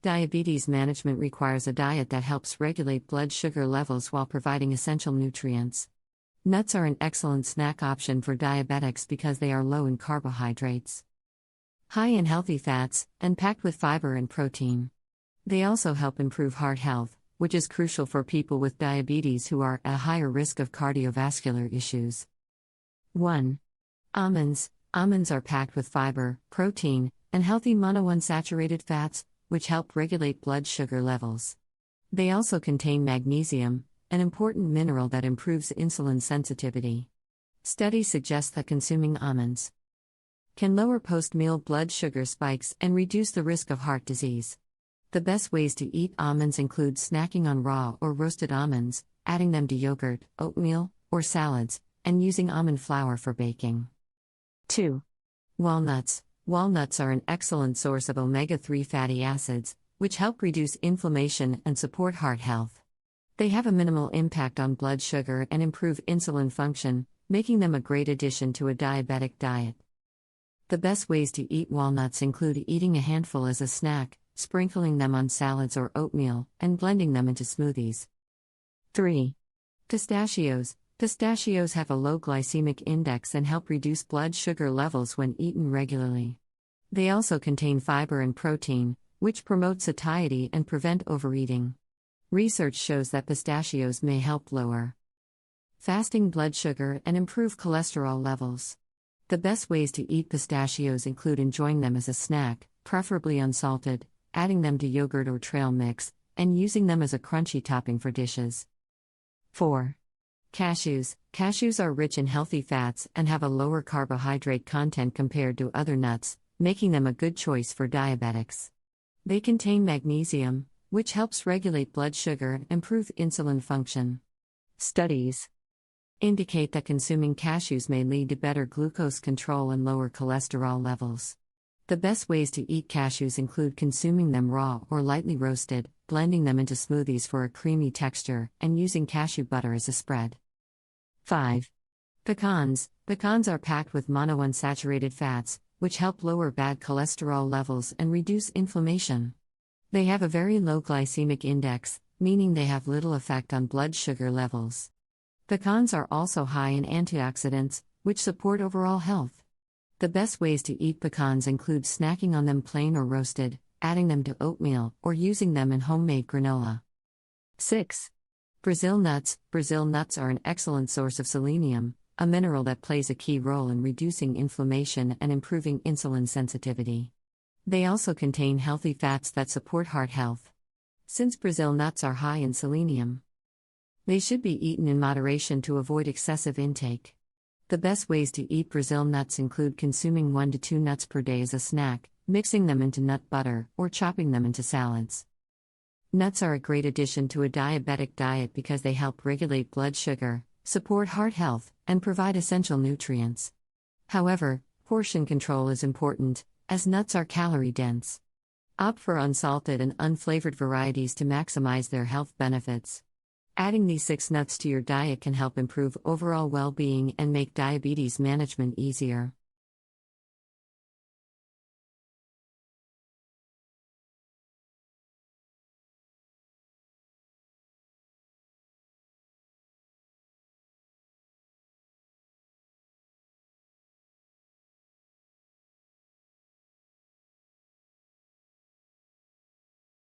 Diabetes management requires a diet that helps regulate blood sugar levels while providing essential nutrients. Nuts are an excellent snack option for diabetics because they are low in carbohydrates, high in healthy fats, and packed with fiber and protein. They also help improve heart health, which is crucial for people with diabetes who are at a higher risk of cardiovascular issues. 1. Almonds. Almonds are packed with fiber, protein, and healthy monounsaturated fats, which help regulate blood sugar levels. They also contain magnesium, an important mineral that improves insulin sensitivity. Studies suggest that consuming almonds can lower post-meal blood sugar spikes and reduce the risk of heart disease. The best ways to eat almonds include snacking on raw or roasted almonds, adding them to yogurt, oatmeal, or salads, and using almond flour for baking. 2. Walnuts. Walnuts are an excellent source of omega-3 fatty acids, which help reduce inflammation and support heart health. They have a minimal impact on blood sugar and improve insulin function, making them a great addition to a diabetic diet. The best ways to eat walnuts include eating a handful as a snack, sprinkling them on salads or oatmeal, and blending them into smoothies. 3. Pistachios. Pistachios have a low glycemic index and help reduce blood sugar levels when eaten regularly. They also contain fiber and protein, which promote satiety and prevent overeating. Research shows that pistachios may help lower fasting blood sugar and improve cholesterol levels. The best ways to eat pistachios include enjoying them as a snack, preferably unsalted, adding them to yogurt or trail mix, and using them as a crunchy topping for dishes. 4. Cashews. Cashews are rich in healthy fats and have a lower carbohydrate content compared to other nuts, making them a good choice for diabetics. They contain magnesium, which helps regulate blood sugar and improve insulin function. Studies indicate that consuming cashews may lead to better glucose control and lower cholesterol levels. The best ways to eat cashews include consuming them raw or lightly roasted, blending them into smoothies for a creamy texture, and using cashew butter as a spread. 5. Pecans. Pecans are packed with monounsaturated fats, which help lower bad cholesterol levels and reduce inflammation. They have a very low glycemic index, meaning they have little effect on blood sugar levels. Pecans are also high in antioxidants, which support overall health. The best ways to eat pecans include snacking on them plain or roasted, adding them to oatmeal, or using them in homemade granola. 6. Brazil nuts. Brazil nuts are an excellent source of selenium, a mineral that plays a key role in reducing inflammation and improving insulin sensitivity. They also contain healthy fats that support heart health. Since Brazil nuts are high in selenium, they should be eaten in moderation to avoid excessive intake. The best ways to eat Brazil nuts include consuming 1 to 2 nuts per day as a snack, mixing them into nut butter, or chopping them into salads. Nuts are a great addition to a diabetic diet because they help regulate blood sugar, support heart health, and provide essential nutrients. However, portion control is important, as nuts are calorie-dense. Opt for unsalted and unflavored varieties to maximize their health benefits. Adding these 6 nuts to your diet can help improve overall well-being and make diabetes management easier.